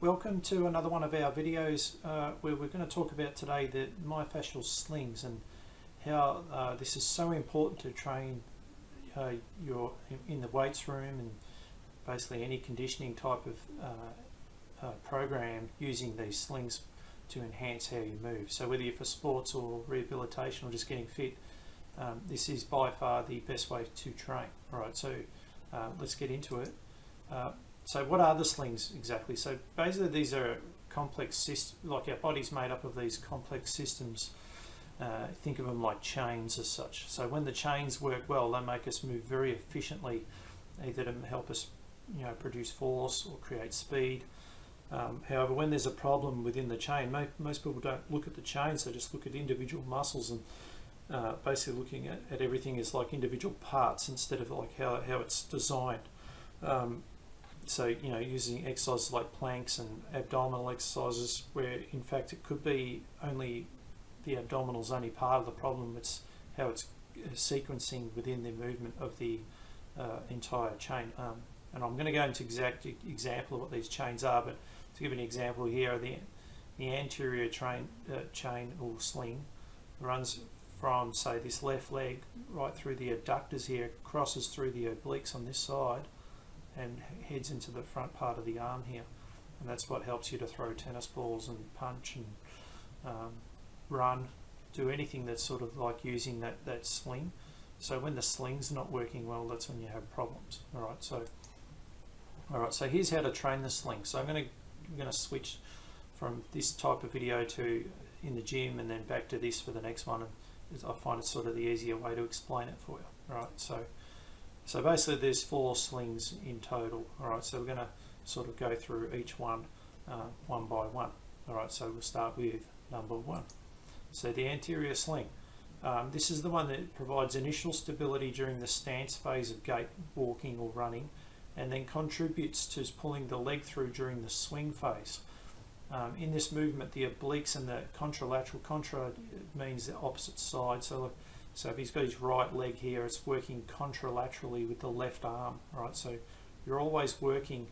Welcome to another one of our videos where we're going to talk about today the myofascial slings and how this is so important to train in the weights room and basically any conditioning type of program using these slings to enhance how you move. So whether you're for sports or rehabilitation or just getting fit, this is by far the best way to train. Alright, so let's get into it. So what are the slings exactly? So basically these are complex systems, like our body's made up of these complex systems. Think of them like chains as such. So when the chains work well, they make us move very efficiently, either to help us produce force or create speed. However, when there's a problem within the chain, most people don't look at the chains, they just look at individual muscles and basically looking at everything as like individual parts instead of like how it's designed. So using exercises like planks and abdominal exercises, where in fact it could be only the abdominal's only part of the problem. It's how it's sequencing within the movement of the entire chain. And I'm going to go into exact example of what these chains are, but to give an example here, the anterior chain or sling runs from, say, this left leg right through the adductors here, crosses through the obliques on this side and heads into the front part of the arm here, and that's what helps you to throw tennis balls and punch and run, do anything that's sort of like using that sling. So when the sling's not working well, that's when you have problems. Alright, so here's how to train the sling. So I'm going to switch from this type of video to in the gym and then back to this for the next one, and I find it's sort of the easier way to explain it for you. Alright, so basically there's 4 slings in total. Alright, so we're going to sort of go through each one one by one. Alright, so we'll start with number 1. So the anterior sling. This is the one that provides initial stability during the stance phase of gait, walking or running, and then contributes to pulling the leg through during the swing phase. In this movement, the obliques and the contralateral, contra means the opposite side. So if he's got his right leg here, it's working contralaterally with the left arm. Right, so you're always working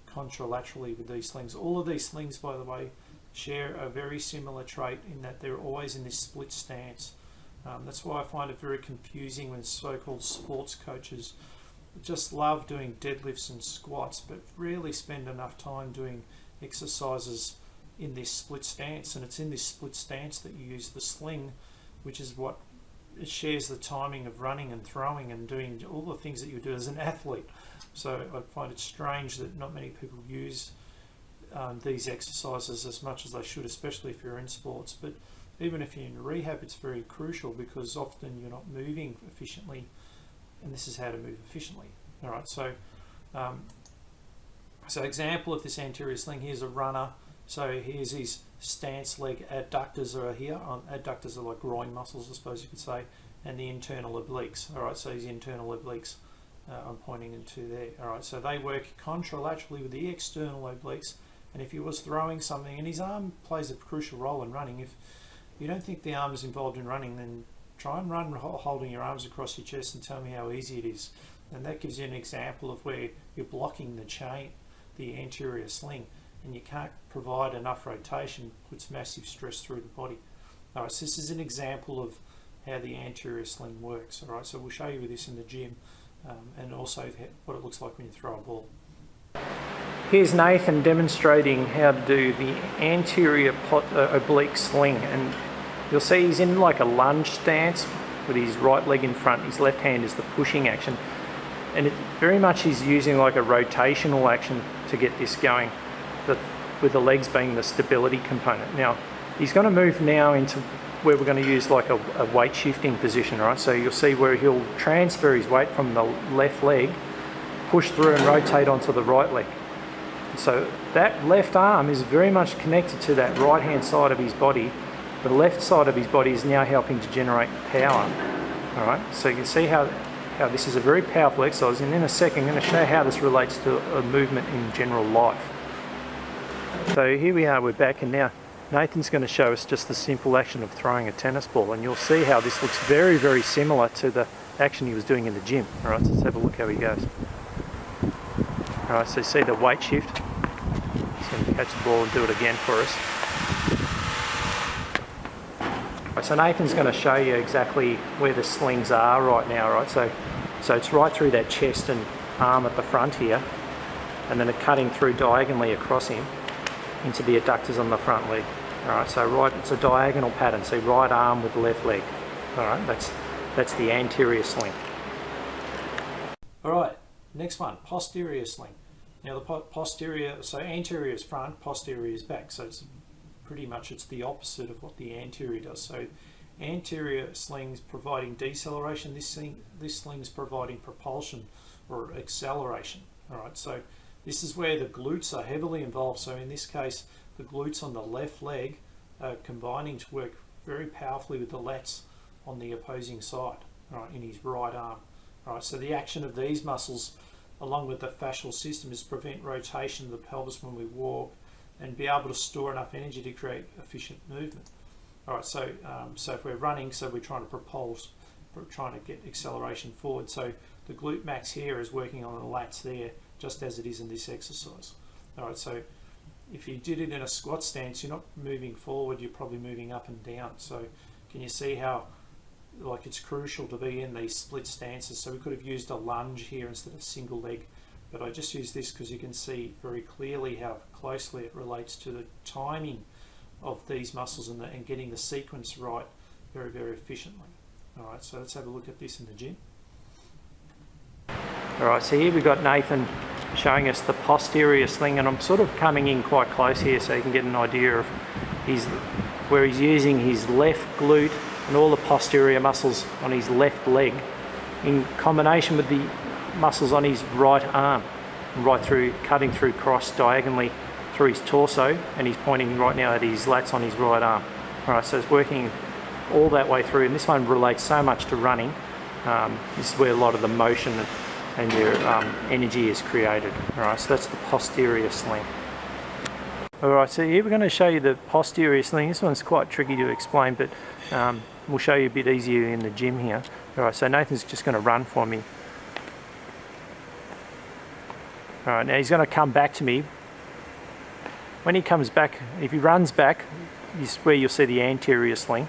contralaterally with these slings. All of these slings, by the way, share a very similar trait in that they're always in this split stance. That's why I find it very confusing when so-called sports coaches just love doing deadlifts and squats, but rarely spend enough time doing exercises in this split stance. And it's in this split stance that you use the sling, which is what it shares the timing of running and throwing and doing all the things that you do as an athlete. So I find it strange that not many people use these exercises as much as they should, especially if you're in sports. But even if you're in rehab, it's very crucial because often you're not moving efficiently, and this is how to move efficiently. Alright, so example of this anterior sling, here's a runner. So here's his stance leg adductors are here. Adductors are like groin muscles, I suppose you could say, and the internal obliques. Alright, so his internal obliques I'm pointing into there. Alright, so they work contralaterally with the external obliques, and if he was throwing something, and his arm plays a crucial role in running. If you don't think the arm is involved in running, then try and run holding your arms across your chest and tell me how easy it is. And that gives you an example of where you're blocking the chain, the anterior sling, and you can't provide enough rotation, puts massive stress through the body. Alright, so this is an example of how the anterior sling works. Alright, so we'll show you this in the gym and also what it looks like when you throw a ball. Here's Nathan demonstrating how to do the anterior oblique sling, and you'll see he's in like a lunge stance with his right leg in front. His left hand is the pushing action, and it very much is using like a rotational action to get this going, with the legs being the stability component. Now he's going to move now into where we're going to use like a weight shifting position, right? So you'll see where he'll transfer his weight from the left leg, push through and rotate onto the right leg. So that left arm is very much connected to that right hand side of his body. The left side of his body is now helping to generate power. Alright, so you can see how this is a very powerful exercise, and in a second I'm going to show how this relates to a movement in general life. So here we are, we're back, and now Nathan's going to show us just the simple action of throwing a tennis ball, and you'll see how this looks very, very similar to the action he was doing in the gym. Alright, so let's have a look how he goes. Alright, so you see the weight shift. can catch the ball and do it again for us. Right, so Nathan's going to show you exactly where the slings are right now, right? So it's right through that chest and arm at the front here, and then cutting through diagonally across him into the adductors on the front leg. All right, so it's a diagonal pattern. So right arm with left leg. All right, that's the anterior sling. All right, next one, posterior sling. Now the posterior, so anterior is front, posterior is back. So it's pretty much the opposite of what the anterior does. So anterior slings providing deceleration. This sling is providing propulsion or acceleration. All right, so this is where the glutes are heavily involved. So in this case, the glutes on the left leg are combining to work very powerfully with the lats on the opposing side, right, in his right arm. All right, so the action of these muscles along with the fascial system is prevent rotation of the pelvis when we walk and be able to store enough energy to create efficient movement. All right, so if we're running, so we're trying to propel, we're trying to get acceleration forward. So the glute max here is working on the lats there, just as it is in this exercise. All right, so if you did it in a squat stance, you're not moving forward, you're probably moving up and down. So can you see how it's crucial to be in these split stances? So we could have used a lunge here instead of single leg, but I just used this because you can see very clearly how closely it relates to the timing of these muscles and getting the sequence right very, very efficiently. All right, so let's have a look at this in the gym. All right, so here we've got Nathan showing us the posterior sling, and I'm sort of coming in quite close here so you can get an idea of where he's using his left glute and all the posterior muscles on his left leg in combination with the muscles on his right arm, right through, cutting through cross diagonally through his torso, and he's pointing right now at his lats on his right arm. All right, so it's working all that way through, and this one relates so much to running. This is where a lot of the motion and your energy is created. All right, so that's the posterior sling. All right, so here we're going to show you the posterior sling. This one's quite tricky to explain, but we'll show you a bit easier in the gym here. All right, so Nathan's just going to run for me. All right, now he's going to come back to me. When he comes back, if he runs back, is where you'll see the anterior sling.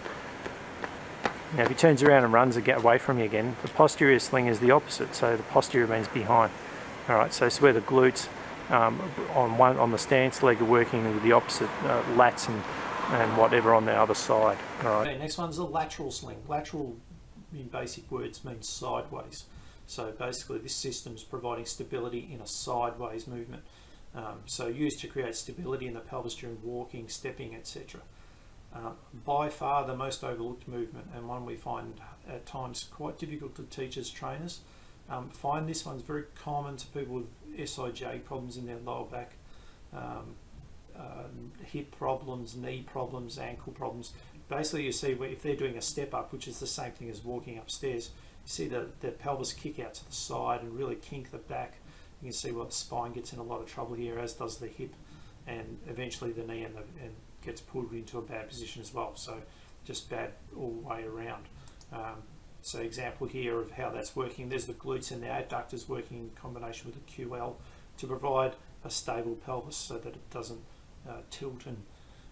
Now if he turns around and runs away from you again, the posterior sling is the opposite, so the posterior means behind. All right, so it's where the glutes on the stance leg are working with the opposite lats and whatever on the other side. All right. Okay, next one's a lateral sling. Lateral, in basic words, means sideways. So basically this system is providing stability in a sideways movement. So used to create stability in the pelvis during walking, stepping, etc. By far the most overlooked movement, and one we find at times quite difficult to teach as trainers. Find this one's very common to people with SIJ problems in their lower back, hip problems, knee problems, ankle problems. Basically you see if they're doing a step up, which is the same thing as walking upstairs, you see the pelvis kick out to the side and really kink the back. You can see what the spine gets in a lot of trouble here, as does the hip, and eventually the knee and gets pulled into a bad position as well. So just bad all the way around. So example here of how that's working. There's the glutes and the adductors working in combination with the QL to provide a stable pelvis so that it doesn't tilt and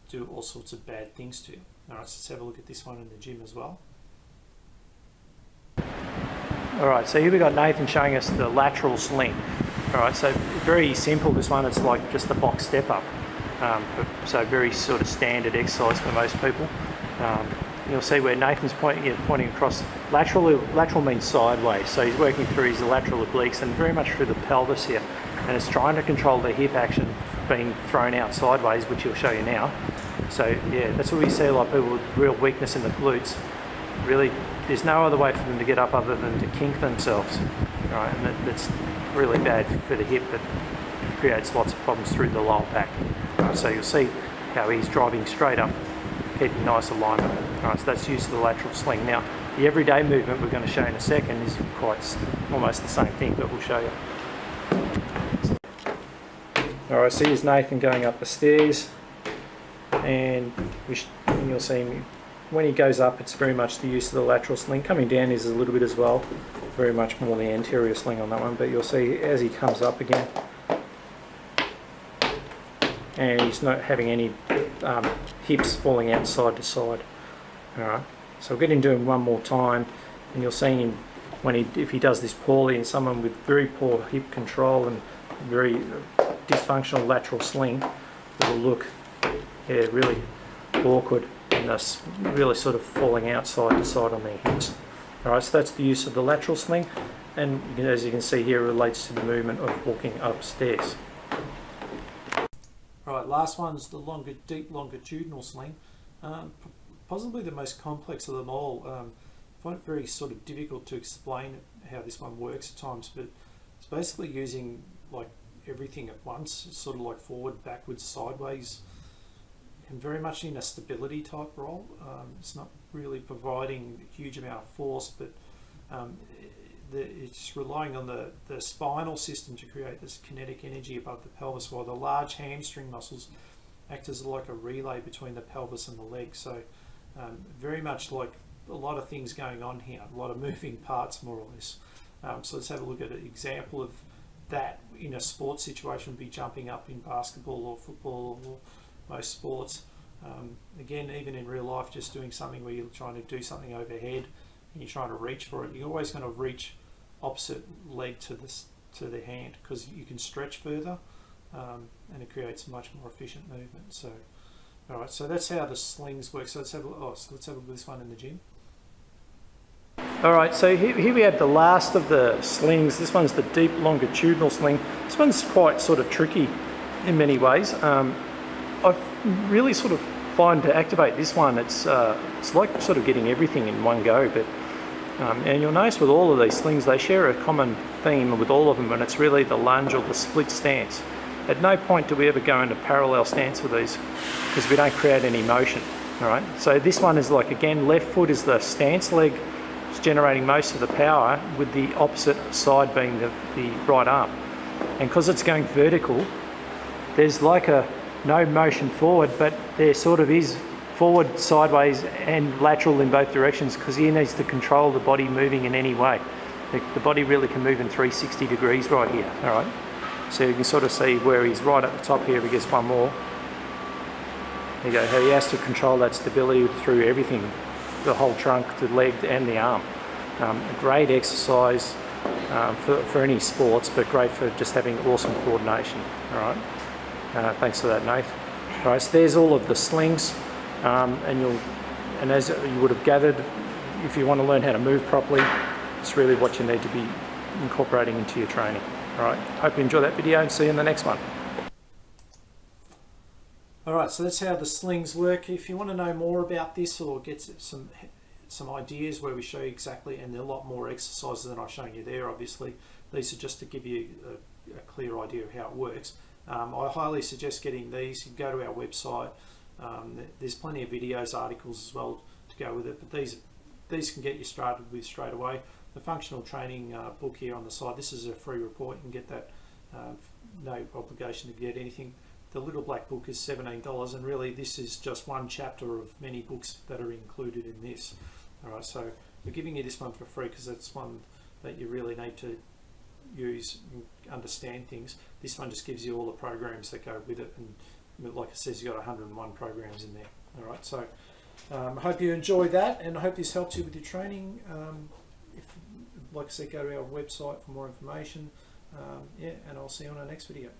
do all sorts of bad things to you. All right, so let's have a look at this one in the gym as well. All right, so here we got Nathan showing us the lateral sling. All right, so very simple. This one, it's like just a box step up. So very sort of standard exercise for most people. You'll see where Nathan's pointing across. Lateral means sideways, so he's working through his lateral obliques and very much through the pelvis here. And it's trying to control the hip action being thrown out sideways, which he'll show you now. So yeah, that's what we see a lot of people with real weakness in the glutes. Really, there's no other way for them to get up other than to kink themselves. All right, and that's really bad for the hip, but creates lots of problems through the lower back. Right, so you'll see how he's driving straight up, keeping nice alignment. Right, so that's use of the lateral sling. Now, the everyday movement we're going to show in a second is quite almost the same thing, but we'll show you. All right, so here's Nathan going up the stairs, and you'll see him, when he goes up, it's very much the use of the lateral sling. Coming down is a little bit as well, very much more the anterior sling on that one, but you'll see as he comes up again, and he's not having any hips falling out side to side. Alright, so we'll get him doing one more time, and you'll see him if he does this poorly, and someone with very poor hip control and very dysfunctional lateral sling, it will look really awkward and thus really sort of falling out side to side on their hips. Alright, so that's the use of the lateral sling, and as you can see here, it relates to the movement of walking upstairs. Right, last one's the deep longitudinal sling. Possibly the most complex of them all. I find it very sort of difficult to explain how this one works at times, but it's basically using like everything at once. It's sort of like forward, backwards, sideways, and very much in a stability type role. It's not really providing a huge amount of force, but it's relying on the spinal system to create this kinetic energy above the pelvis, while the large hamstring muscles act as like a relay between the pelvis and the legs. So very much like a lot of things going on here, a lot of moving parts more or less. So let's have a look at an example of that in a sports situation. Would be jumping up in basketball or football or most sports. Again, even in real life, just doing something where you're trying to do something overhead and you're trying to reach for it, you're always going to reach opposite leg to the hand, because you can stretch further, and it creates much more efficient movement. So alright, so that's how the slings work. So let's have a look at this one in the gym. Alright, so here we have the last of the slings. This one's the deep longitudinal sling. This one's quite sort of tricky in many ways. I really sort of find to activate this one, it's like sort of getting everything in one go, but and you'll notice with all of these slings, they share a common theme with all of them, and it's really the lunge or the split stance. At no point do we ever go into parallel stance with these, because we don't create any motion. All right, so this one is like, again, left foot is the stance leg. It's generating most of the power, with the opposite side being the right arm. And because it's going vertical, there's like no motion forward, but there sort of is forward, sideways and lateral in both directions, because he needs to control the body moving in any way. The body really can move in 360 degrees right here. All right, so you can sort of see where he's right at the top here. If he gets one more, there you go, how he has to control that stability through everything, the whole trunk, the leg and the arm. A great exercise for any sports, but great for just having awesome coordination. All right, thanks for that, Nath. All right, so there's all of the slings, and as you would have gathered, if you want to learn how to move properly, it's really what you need to be incorporating into your training. All right, hope you enjoy that video, and see you in the next one. All right, so that's how the slings work. If you want to know more about this, or get some ideas where we show you exactly, and there are a lot more exercises than I've shown you there, obviously. These are just to give you a clear idea of how it works. I highly suggest getting these. You can go to our website. There's plenty of videos, articles as well to go with it, but these can get you started with straight away. The functional training book here on the side, this is a free report. You can get that, no obligation to get anything. The Little Black Book is $17, and really this is just one chapter of many books that are included in this. All right, so we're giving you this one for free because it's one that you really need to use and understand things. This one just gives you all the programs that go with it, and like it says, you've got 101 programs in there. All right, so I hope you enjoy that, and I hope this helps you with your training. Like I said, go to our website for more information. Yeah, and I'll see you on our next video.